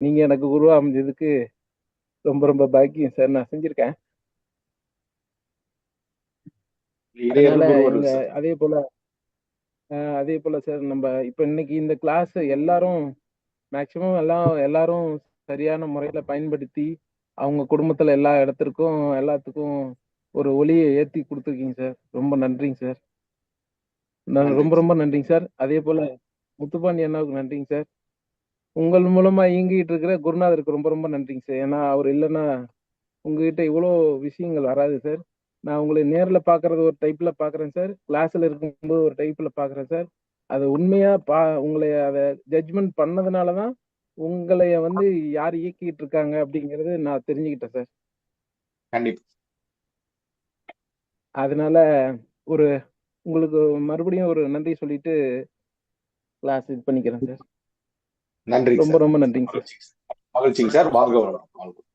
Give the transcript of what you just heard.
நீங்க எனக்கு குருவா அமைஞ்சதுக்கு ரொம்ப ரொம்ப பாக்கியம் சார். நான் செஞ்சிருக்கேன். அதனால இடையர்கள் குருவர்கள் இவங்க சார். அதே போல சார் நம்ம இப்ப இன்னைக்கு இந்த கிளாஸ் எல்லாரும் மேக்சிமம் எல்லாரும் சரியான முறையில பயன்படுத்தி அவங்க குடும்பத்துல எல்லா இடத்திற்கும் எல்லாத்துக்கும் ஒரு ஒளியை ஏத்தி கொடுத்துருக்கீங்க சார். ரொம்ப நன்றிங்க சார். ரொம்ப நன்றிங்க ரொம்ப நன்றிங்க சார். அதே போல முத்துப்பாண்டி அண்ணாவுக்கு நன்றிங்க சார். உங்கள் மூலமா இயங்கிட்டு இருக்கிற குருநாதருக்கு ரொம்ப ரொம்ப நன்றிங்க சார். ஏன்னா அவர் இல்லைன்னா உங்ககிட்ட இவ்வளோ விஷயங்கள் வராது சார். நான் உங்களை நேர்ல பாக்குறது ஒரு டைப்ல பாக்குறேன் சார். கிளாஸ்ல இருக்கும்போது ஒரு டைப்ல பாக்குறேன் சார். அது உண்மையா உங்களை அதை ஜட்ஜ்மெண்ட் பண்ணதுனாலதான் உங்களைய வந்து யார் இயக்கிட்டு இருக்காங்க அப்படிங்கறது நான் தெரிஞ்சுக்கிட்டேன் சார். கண்டிப்பா. அதனால ஒரு உங்களுக்கு மறுபடியும் ஒரு நன்றி சொல்லிட்டு கிளாஸ் இது பண்ணிக்கிறேன் சார். நன்றிங்க ரொம்ப சார். ரொம்ப நன்றிங்க சார். மகிழ்ச்சிங்க சார். வாழ்க வளமுடன்.